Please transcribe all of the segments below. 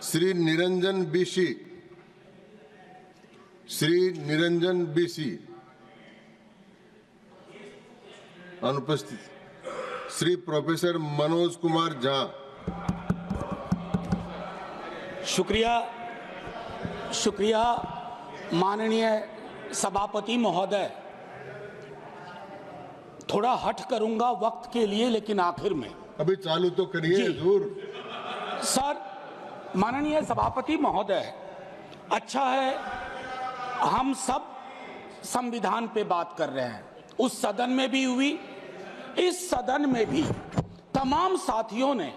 Shri Niranjan BC, Shri Niranjan BC अनुपस्थित। Shri professor Manoj Kumar Jha. शुक्रिया माननीय सभापति महोदय। थोड़ा हट करूंगा वक्त के लिए, लेकिन आखिर में अभी चालू तो करिए हुजूर। सर, माननीय सभापति महोदय, अच्छा है हम सब संविधान पे बात कर रहे हैं। उस सदन में भी हुई, इस सदन में भी तमाम साथियों ने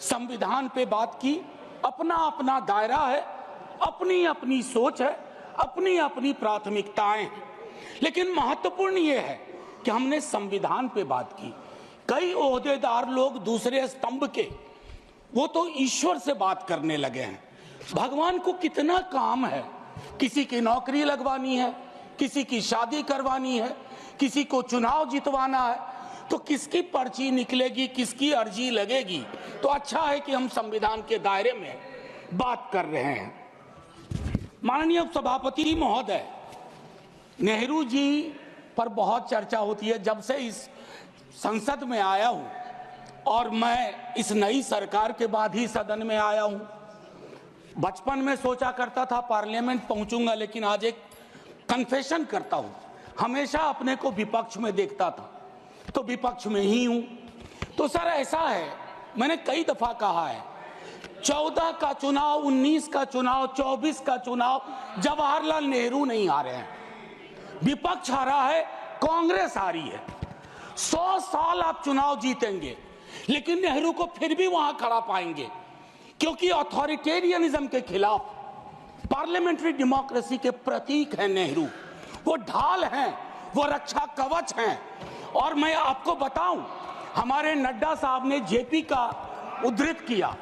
संविधान पे बात की। अपना अपना दायरा है, अपनी अपनी सोच है, अपनी अपनी प्राथमिकताएं हैं, लेकिन महत्वपूर्ण यह है कि हमने संविधान पे बात की। कई ओहदेदार लोग दूसरे स्तंभ के, वो तो ईश्वर से बात करने लगे हैं। भगवान को कितना काम है, किसी की नौकरी लगवानी है, किसी की शादी करवानी है, किसी को चुनाव जितवाना है, तो किसकी पर्ची निकलेगी, किसकी अर्जी लगेगी। तो अच्छा है कि हम संविधान के दायरे में बात कर रहे हैं। माननीय सभापति महोदय, नेहरू जी पर बहुत चर्चा होती है। जब से इस संसद में आया हूं, और मैं इस नई सरकार के बाद ही सदन में आया हूं, बचपन में सोचा करता था पार्लियामेंट पहुंचूंगा, लेकिन आज एक कन्फेशन करता हूं, हमेशा अपने को विपक्ष में देखता था, तो विपक्ष में ही हूं। तो सर ऐसा है, मैंने कई दफा कहा है, 14 का चुनाव, 19 का चुनाव, 24 का चुनाव जवाहरलाल नेहरू नहीं हारे हैं, विपक्ष हारा है, कांग्रेस हारी है। 100 साल आप चुनाव जीतेंगे, लेकिन नेहरू को फिर भी वहां खड़ा पाएंगे, क्योंकि अथॉरिटेरियनिज्म के खिलाफ, पार्लियामेंट्री डेमोक्रेसी के प्रतीक है नेहरू। वो ढाल हैं, वो रक्षा कवच हैं। और मैं आपको बताऊं, हमारे नड्डा साहब ने जेपी का उद्धृत किया,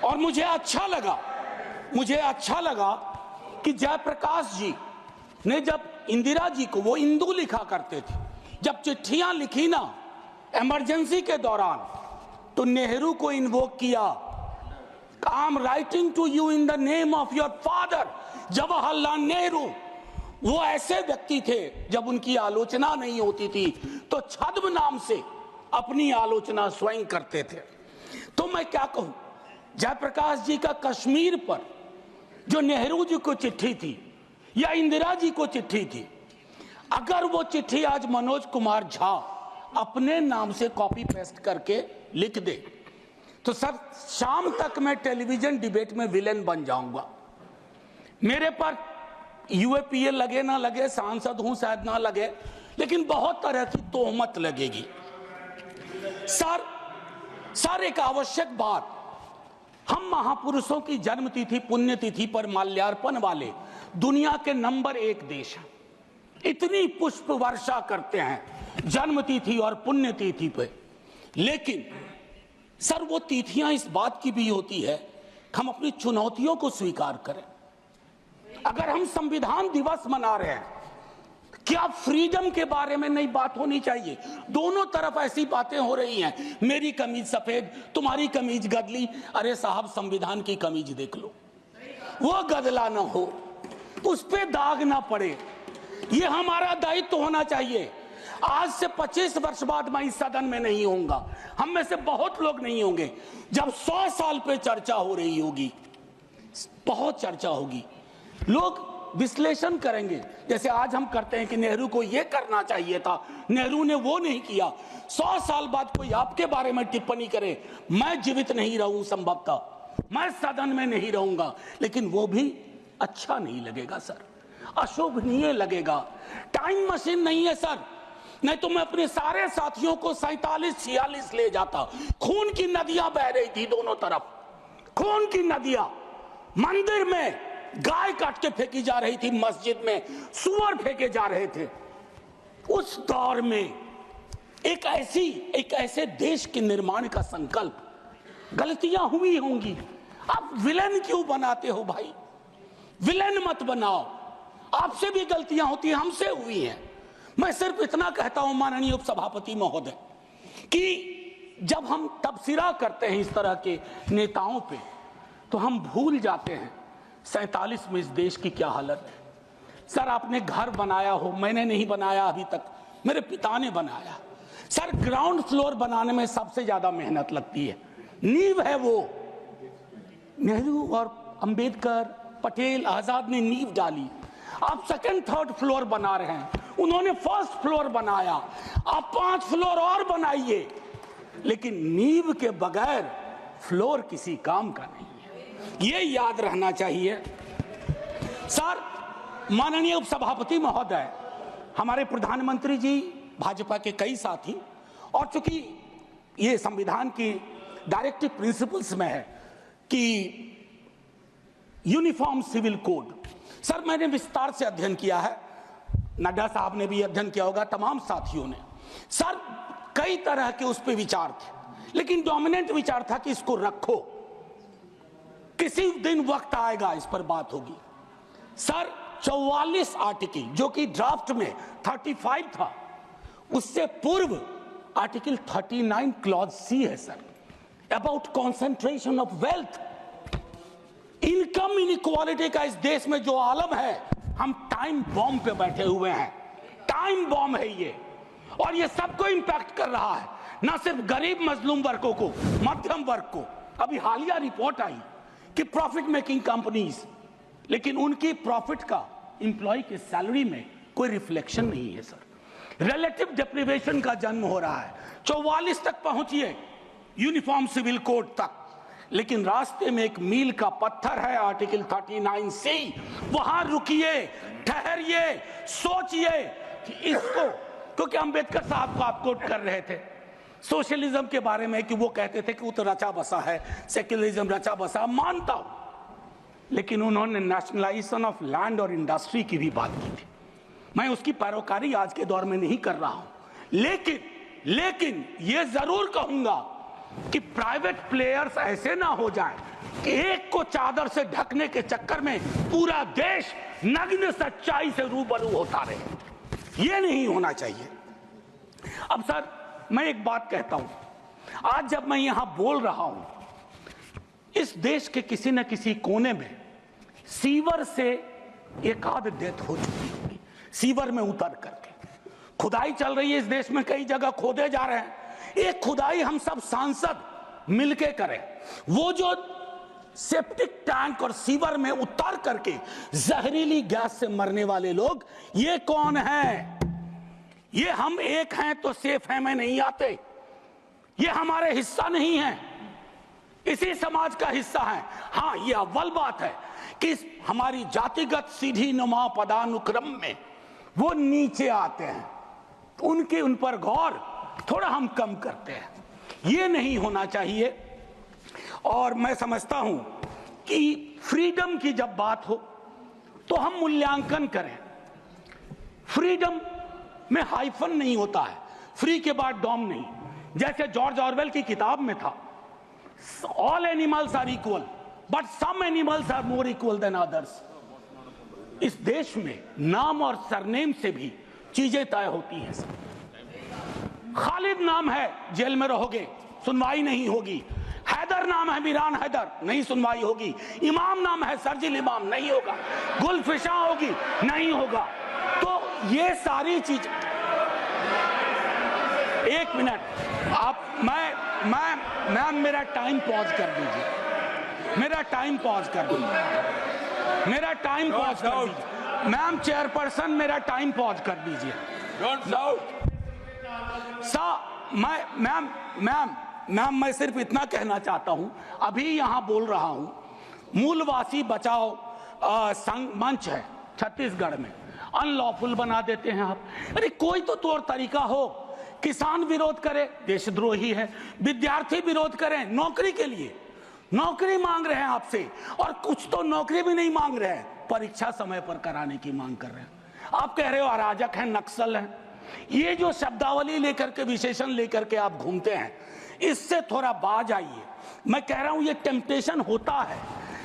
और मुझे अच्छा लगा कि जयप्रकाश जी ने जब इंदिरा जी को, वो इंदू लिखा करते थे, जब चिट्ठियां लिखी ना इमरजेंसी के दौरान, तो नेहरू को इन्वोक किया। I am writing to you in the name of your father Jawaharlal Nehru. वो ऐसे व्यक्ति थे, जब उनकी आलोचना नहीं होती थी तो छद्म नाम से अपनी आलोचना स्वयं करते थे। तो मैं क्या कहूं, जयप्रकाश जी का कश्मीर पर जो नेहरू जी को चिट्ठी थी या इंदिरा जी को चिट्ठी थी, अगर वो चिट्ठी आज मनोज कुमार झा अपने नाम से कॉपी पेस्ट करके लिख दे, तो सर शाम तक मैं टेलीविजन डिबेट में विलेन बन जाऊंगा। मेरे पर यूएपीए लगे ना लगे, सांसद हूं शायद ना लगे, लेकिन बहुत तरह की तोहमत लगेगी। सर एक आवश्यक बात, हम महापुरुषों की जन्मतिथि पुण्यतिथि पर माल्यार्पण वाले दुनिया के नंबर 1 देश हैं। इतनी पुष्प वर्षा करते हैं जन्मतिथि और पुण्यतिथि पे, लेकिन सर वो तिथियां इस बात की भी होती है कि हम अपनी चुनौतियों को स्वीकार करें। अगर हम संविधान दिवस मना रहे हैं, क्या फ्रीडम के बारे में नहीं बात होनी चाहिए? दोनों तरफ ऐसी बातें हो रही हैं, मेरी कमीज सफेद, तुम्हारी कमीज गदली। अरे साहब, संविधान की कमीज देख लो, वो गदला ना हो, उस पे दाग ना पड़े। ये हमारा दायित्व होना चाहिए। आज से 25 वर्ष बाद मैं इस सदन में नहीं होऊंगा, हम में से बहुत लोग नहीं होंगे। जब 100 साल पे चर्चा हो रही होगी, बहुत चर्चा होगी, लोग विश्लेषण करेंगे, जैसे आज हम करते हैं कि नेहरू को यह करना चाहिए था, नेहरू ने वो नहीं किया। 100 साल बाद कोई आपके बारे में टिप्पणी करे, मैं जीवित नहीं रहूं, संभवतः मैं सदन में नहीं रहूंगा, लेकिन वो भी अच्छा नहीं लगेगा सर, अशोभनीय लगेगा। टाइम मशीन नहीं है सर, नहीं तो मैं अपने सारे साथियों को 47-46 ले जाता। खून की नदियां बह रही थी दोनों तरफ, खून की नदियां। मंदिर में गाय काट के फेंकी जा रही थी, मस्जिद में सुअर फेंके जा रहे थे। उस दौर में एक ऐसे देश के निर्माण का संकल्प, गलतियां हुई होंगी। आप विलेन क्यों बनाते हो भाई? विलेन मत बनाओ, आपसे भी गलतियां होती हैं, हमसे हुई हैं। मैं सिर्फ इतना कहता हूं माननीय उपसभापति महोदय कि जब हम तबसरा करते हैं इस तरह के नेताओं पे, तो हम भूल जाते हैं 47 में इस देश की क्या हालत है। सर आपने घर बनाया हो, मैंने नहीं बनाया अभी तक, मेरे पिता ने बनाया। सर ग्राउंड फ्लोर बनाने में सबसे ज्यादा मेहनत लगती है, नींव है वो। नेहरू और अंबेडकर, पटेल, आजाद ने नींव डाली। आप सेकंड थर्ड फ्लोर बना रहे हैं, उन्होंने फर्स्ट फ्लोर बनाया, आप 5 फ्लोर और बनाइए, लेकिन नींव के बगैर फ्लोर किसी काम का नहीं है, ये याद रहना चाहिए। सर माननीय उपसभापति महोदय, हमारे प्रधानमंत्री जी, भाजपा के कई साथी, और चूंकि ये संविधान की डायरेक्टिव प्रिंसिपल्स में है कि यूनिफॉर्म सिविल कोड, सर मैंने विस्तार से अध्ययन किया है, नड्डा साहब ने भी अध्ययन किया होगा, तमाम साथियों ने। सर कई तरह के उस पर विचार थे, लेकिन डोमिनेंट विचार था कि इसको रखो, किसी दिन वक्त आएगा इस पर बात होगी। सर 44 आर्टिकल जो कि ड्राफ्ट में 35 था, उससे पूर्व आर्टिकल 39 क्लॉज सी है sir, about concentration of wealth. Income inequality का इस देश में जो आलम है, हम टाइम बॉम्ब पे बैठे हुए हैं, टाइम बॉम्ब है ये, और ये सबको इंपैक्ट कर रहा है, ना सिर्फ गरीब मजलूम वर्गों को, मध्यम वर्ग को। अभी हालिया रिपोर्ट आई कि प्रॉफिट मेकिंग कंपनीज, लेकिन उनकी प्रॉफिट का एम्प्लॉय के सैलरी में कोई रिफ्लेक्शन नहीं है सर। रिलेटिव डिप्रिवेशन का जन्म हो रहा है। 44 तक पहुंचिए यूनिफॉर्म सिविल कोड तक, लेकिन रास्ते में एक मील का पत्थर है आर्टिकल 39 से, वहां रुकिए, ठहरिए, सोचिए कि इसको, क्योंकि अंबेडकर साहब को आप कोट कर रहे थे सोशलिज्म के बारे में कि वो कहते थे कि वो तो रचा बसा है, सेक्युलरिज्म रचा बसा, मानता हूं, लेकिन उन्होंने नेशनलाइजेशन ऑफ लैंड और इंडस्ट्री की भी बात की थी। मैं उसकी पैरोकारी आज के दौर में नहीं कर रहा हूं, लेकिन ये जरूर कहूंगा कि प्राइवेट प्लेयर्स ऐसे ना हो जाएं कि एक को चादर से ढकने के चक्कर में पूरा देश नग्न सच्चाई से रूबरू होता रहे, ये नहीं होना चाहिए। अब सर मैं एक बात कहता हूं, आज जब मैं यहां बोल रहा हूं, इस देश के किसी न किसी कोने में सीवर से एक आध डेथ हो चुकी होगी, सीवर में उतर करके। खुदाई चल रही है इस देश में, कई जगह खोदे जा रहे हैं, एक खुदाई हम सब सांसद मिलके करें। वो जो सेप्टिक टैंक और सीवर में उतर करके जहरीली गैस से मरने वाले लोग, ये कौन है? ये हम एक हैं तो सेफ हैं में नहीं आते, ये हमारे हिस्सा नहीं है, इसी समाज का हिस्सा है। हाँ, ये अव्वल बात है कि हमारी जातिगत सीढ़ी नुमा पदानुक्रम में वो नीचे आते हैं, उनके उन पर गौर थोड़ा हम कम करते हैं, ये नहीं होना चाहिए। और मैं समझता हूं कि फ्रीडम की जब बात हो तो हम मूल्यांकन करें। फ्रीडम में हाइफन नहीं होता है, फ्री के बाद डॉम नहीं, जैसे जॉर्ज ऑरवेल की किताब में था, all animals are equal but some animals are more equal than others. इस देश में नाम और सरनेम से भी चीजें तय होती हैं। खालिद नाम है, जेल में रहोगे, सुनवाई नहीं होगी। हैदर नाम है, मीरान हैदर, नहीं सुनवाई होगी। इमाम नाम है, सरजिल इमाम, नहीं होगा। गुलफिशा होगी, नहीं होगा। तो ये सारी चीज, एक मिनट आप, मैं मेरा टाइम पॉज कर दीजिए, मेरा टाइम पॉज कर दीजिए, मेरा टाइम पॉज कर दीजिए। मैम चेयरपर्सन, मेरा टाइम पॉज कर दीजिए। मैम मैं सिर्फ इतना कहना चाहता हूं, अभी यहां बोल रहा हूं, मूलवासी बचाओ संघ मंच है छत्तीसगढ़ में, अनलॉफुल बना देते हैं आप। अरे कोई तो तौर तरीका हो, किसान विरोध करे, देशद्रोही है। विद्यार्थी विरोध करें नौकरी के लिए, नौकरी मांग रहे हैं आपसे, और कुछ तो नौकरी भी नहीं मांग रहे हैं, परीक्षा समय पर कराने की मांग कर रहे हैं। आप कह रहे हो अराजक हैं, नक्सल हैं। ये जो शब्दावली लेकर के, विशेषण लेकर के आप घूमते हैं, इससे थोड़ा बाज आइए। मैं कह रहा हूं ये टेम्पटेशन होता है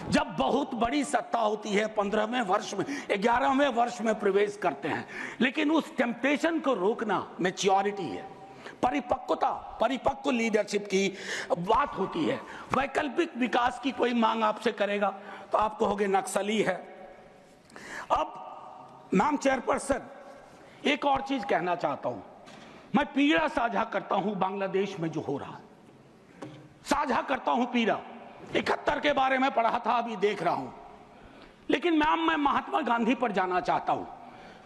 जब बहुत बड़ी सत्ता होती है, 15वें वर्ष में, 11वें वर्ष में प्रवेश करते हैं, लेकिन उस टेम्पटेशन को रोकना मैच्योरिटी है। परिपक्व लीडरशिप की बात होती है। वैकल्पिक विकास की कोई मांग आपसे करेगा तो आप कहोगे नक्सली है। अब मैम चेयरपर्सन, एक और चीज कहना चाहता हूं, मैं पीड़ा साझा करता हूं बांग्लादेश में जो हो रहा है, साझा करता हूं पीड़ा। 71 के बारे में पढ़ा था, अभी देख रहा हूं। लेकिन मैम मैं महात्मा गांधी पर जाना चाहता हूं।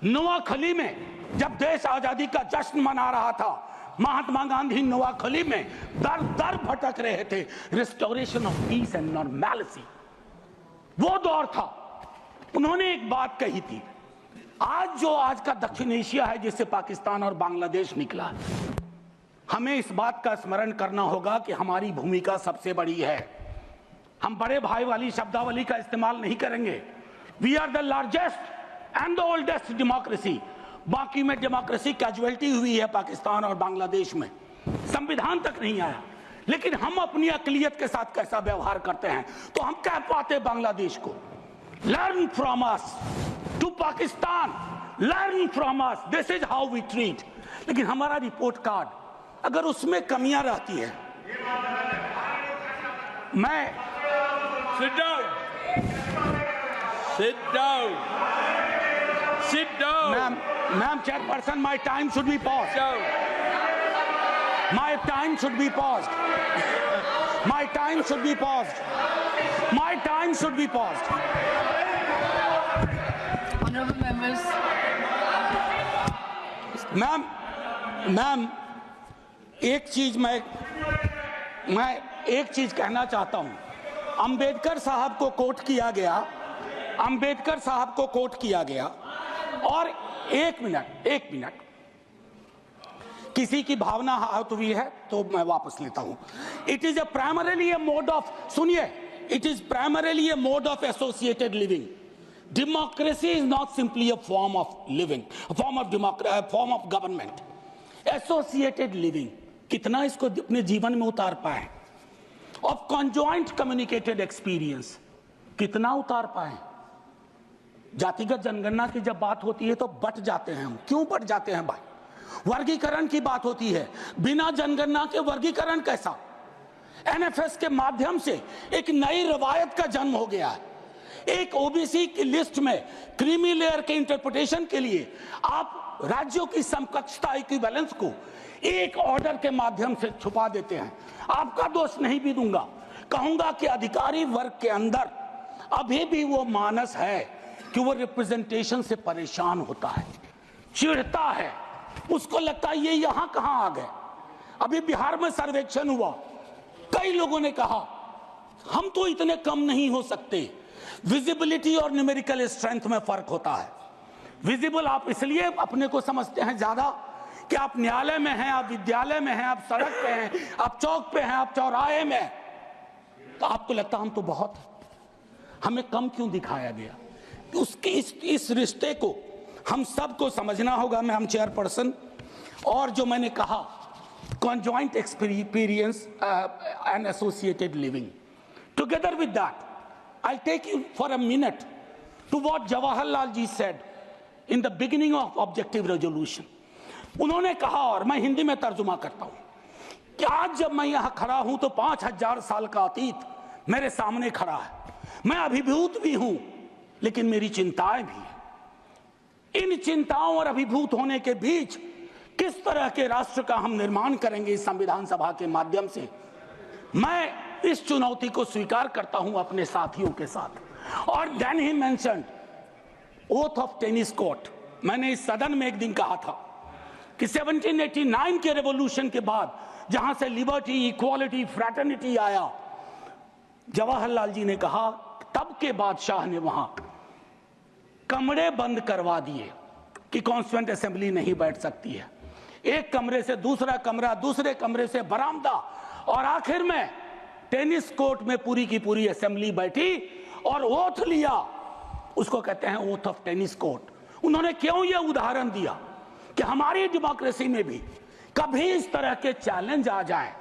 नोआखली में जब देश आजादी का जश्न मना रहा था, महात्मा गांधी नोआखली में दर दर भटक रहे थे, restoration of peace and normality, वो दौर था। उन्होंने एक बात कही थी, आज का दक्षिण एशिया है जिससे पाकिस्तान और बांग्लादेश निकला है, हमें इस बात का स्मरण करना होगा कि हमारी भूमिका सबसे बड़ी है। हम बड़े भाई वाली शब्दावली का इस्तेमाल नहीं करेंगे। We are the largest and the oldest democracy. बाकी में डेमोक्रेसी कैजुअलिटी हुई है पाकिस्तान और बांग्लादेश में, संविधान तक नहीं आया। लेकिन हम अपनी अकलियत के साथ कैसा व्यवहार करते हैं, तो हम कह पाते बांग्लादेश को learn from us, to Pakistan learn from us, this is how we treat. लेकिन हमारा रिपोर्ट कार्ड अगर उसमें कमियां रहती है, मैं Sit down. Sit down. Sit down. Ma'am chairperson, my time should be paused. Sit down. My time should be paused. My time should be paused. My time should be paused. Honorable members. Ma'am एक चीज मैं एक चीज कहना चाहता हूं। अंबेडकर साहब को कोट किया गया, अंबेडकर साहब को कोट किया गया, और एक मिनट किसी की भावना आहत हुई है तो मैं वापस लेता हूं। It is primarily a mode of, सुनिए, it is primarily a mode of associated living. Democracy is not simply a form of living, form of government. Associated living, कितना इसको अपने जीवन में उतार पाए? ऑफ कॉन्जॉइंट कम्युनिकेटेड एक्सपीरियंस, कितना उतार पाए? जातिगत जनगणना की जब बात होती है तो बट जाते हैं हम। क्यों बट जाते हैं भाई? वर्गीकरण की बात होती है, बिना जनगणना के वर्गीकरण कैसा? एनएफएस के माध्यम से एक नई रवायत का जन्म हो गया है। एक ओबीसी की लिस्ट में क्रीमी लेयर के इंटरप्रिटेशन के लिए आप राज्यों की समकक्षता इक्विवेलेंस को एक ऑर्डर के माध्यम से छुपा देते हैं। आपका दोष नहीं भी दूंगा, कहूंगा कि अधिकारी वर्ग के अंदर अभी भी वो मानस है कि वो रिप्रेजेंटेशन से परेशान होता है, चिढ़ता है, उसको लगता है ये यहां कहां आ गए। अभी बिहार में सर्वेक्षण हुआ, कई लोगों ने कहा हम तो इतने कम नहीं हो सकते। विजिबिलिटी और न्यूमेरिकल स्ट्रेंथ में फर्क होता है। विजिबल आप इसलिए अपने को समझते हैं ज्यादा कि आप न्यायालय में हैं, आप विद्यालय में हैं, आप सड़क पे हैं, आप चौक पे हैं, आप चौराहे में हैं, तो आपको लगता हम तो बहुत, हमें कम क्यों दिखाया गया? उसके इस रिश्ते को हम सबको समझना होगा। मैम चेयरपर्सन, और जो मैंने कहा conjoint experience and associated living, together with that I'll take you for a minute to what Jawaharlal ji said in the beginning of objective resolution. उन्होंने कहा, और मैं हिंदी में तर्जुमा करता हूं, कि आज जब मैं यहां खड़ा हूं तो 5000 साल का अतीत मेरे सामने खड़ा है। मैं अभिभूत भी हूं लेकिन मेरी चिंताएं भी हैं। इन चिंताओं और अभिभूत होने के बीच किस तरह के राष्ट्र का हम निर्माण करेंगे इस संविधान सभा के माध्यम से, मैं इस चुनौती को स्वीकार करता हूं अपने साथियों के साथ। और then he mentioned oath of tennis court. मैंने इस सदन में एक दिन कहा था कि 1789 के रेवोल्यूशन के बाद जहां से लिबर्टी, इक्वालिटी, फ्रैटर्निटी आया, जवाहरलाल जी ने कहा तब के बादशाह ने वहां कमरे बंद करवा दिए कि कॉन्स्टिट्यूएंट असेंबली नहीं बैठ सकती है। एक कमरे से दूसरा कमरा, दूसरे कमरे से बरामदा, और आखिर में टेनिस कोर्ट में पूरी की पूरी असेंबली बैठी और ओथ लिया। उसको कहते हैं ओथ ऑफ टेनिस कोर्ट। उन्होंने क्यों यह उदाहरण दिया कि हमारी डेमोक्रेसी में भी कभी इस तरह के चैलेंज आ जाए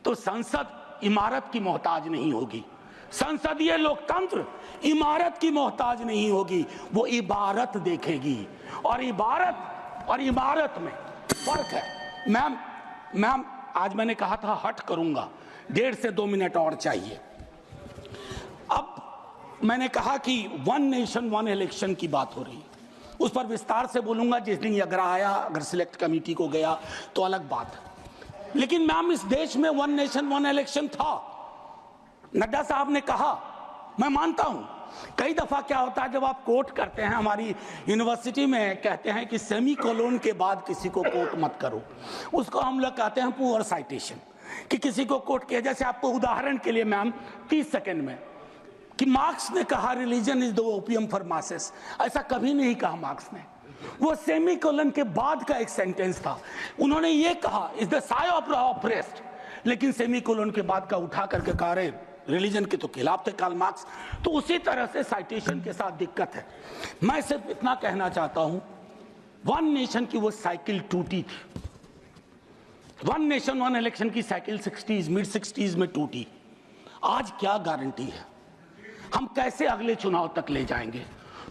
तो संसद इमारत की मोहताज नहीं होगी, संसदीय लोकतंत्र इमारत की मोहताज नहीं होगी, वो इबारत देखेगी। और इबारत और इमारत में फर्क है। मैम मैम आज मैंने कहा था हट करूंगा, 1.5 से 2 मिनट और चाहिए। अब मैंने कहा कि 1 नेशन 1 इलेक्शन की बात हो रही है, उस पर विस्तार से बोलूंगा जिस दिन अगर आया, अगर सिलेक्ट कमेटी को गया तो अलग बात है। लेकिन मैम इस देश में 1 नेशन 1 इलेक्शन था। नड्डा साहब ने कहा, मैं मानता हूं, कई दफा क्या होता है जब आप कोट करते हैं, हमारी यूनिवर्सिटी में कहते हैं कि सेमी कोलोन के बाद किसी को कोट मत करो, उसको हम लोग कहते हैं पुअर साइटेशन, कि किसी को कोट किया। जैसे आपको उदाहरण के लिए मैम 30 सेकंड में, कि मार्क्स ने कहा religion is the opium for masses, ऐसा कभी नहीं कहा मार्क्स ने। वो सेमी कोलन के बाद का एक सेंटेंस था, उन्होंने ये कहा is the Sai of oppressed, लेकिन सेमी कोलन के बाद का उठा करके कहा रे रिलीजन के तो खिलाफ थे कार्ल मार्क्स। तो उसी तरह से साइटेशन के साथ दिक्कत है। मैं सिर्फ इतना कहना चाहता हूं, 1 नेशन की वो साइकिल टूटी थी, 1 नेशन 1 इलेक्शन की साइकिल 60s मिड 60s में टूटी। आज क्या गारंटी है, हम कैसे अगले चुनाव तक ले जाएंगे?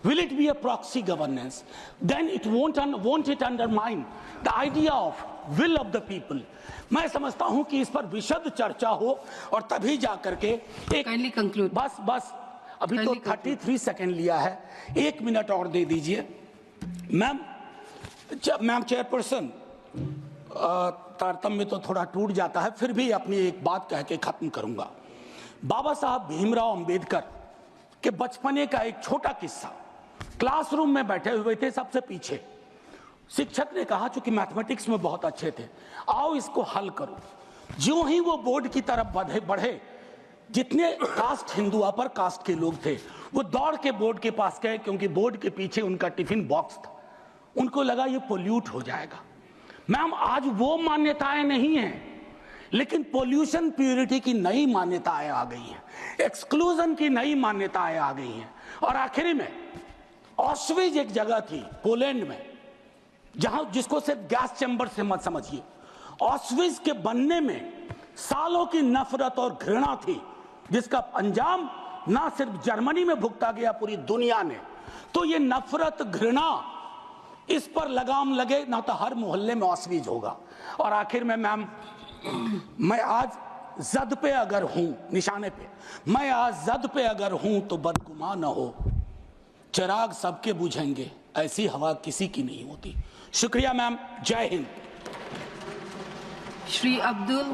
Will it be a proxy governance? Then it won't it undermine the idea of will of the people? मैं समझता हूं कि इस पर विशद चर्चा हो और तभी जाकर के एक Kindly conclude. बस अभी तो Kindly conclude. 33 सेकंड लिया है, 1 मिनट और दे दीजिए। मैम चेयरपर्सन, तारतम्य तो थोड़ा टूट जाता है, फिर भी अपनी एक बात कह के खत्म करूंगा। बाबा साहब भीमराव अंबेडकर के बचपने का एक छोटा किस्सा, क्लासरूम में बैठे हुए थे सबसे पीछे, शिक्षक ने कहा चूंकि मैथमेटिक्स में बहुत अच्छे थे, आओ इसको हल करो। ज्यों ही वो बोर्ड की तरफ बढ़े, जितने कास्ट हिंदू अपर कास्ट के लोग थे वो दौड़ के बोर्ड के पास गए, क्योंकि बोर्ड के पीछे उनका टिफिन बॉक्स था। उनको लगा ये पोल्यूट हो जाएगा। मैम आज वो मान्यताएं नहीं हैं, लेकिन पोल्यूशन प्योरिटी की नई मान्यताएं आ गई हैं, एक्सक्लूजन की नई मान्यताएं आ गई हैं। और आखिरी में ऑस्विज एक जगह थी पोलैंड में, जहां जिसको सिर्फ गैस चैम्बर से मत समझिए, ऑस्विज के बनने में सालों की नफरत और घृणा थी, जिसका अंजाम ना सिर्फ जर्मनी में भुगता गया, पूरी दुनिया ने। तो ये नफरत घृणा, इस पर लगाम लगे ना तो हर मोहल्ले में ऑस्विज होगा। और आखिर में मैम, मैं आज जद पे अगर हूं, निशाने पे, मैं आज जद पे अगर हूं तो बदगुमा न हो, चिराग सबके बुझेंगे, ऐसी हवा किसी की नहीं होती। शुक्रिया मैम, जय हिंद। Shri Abdul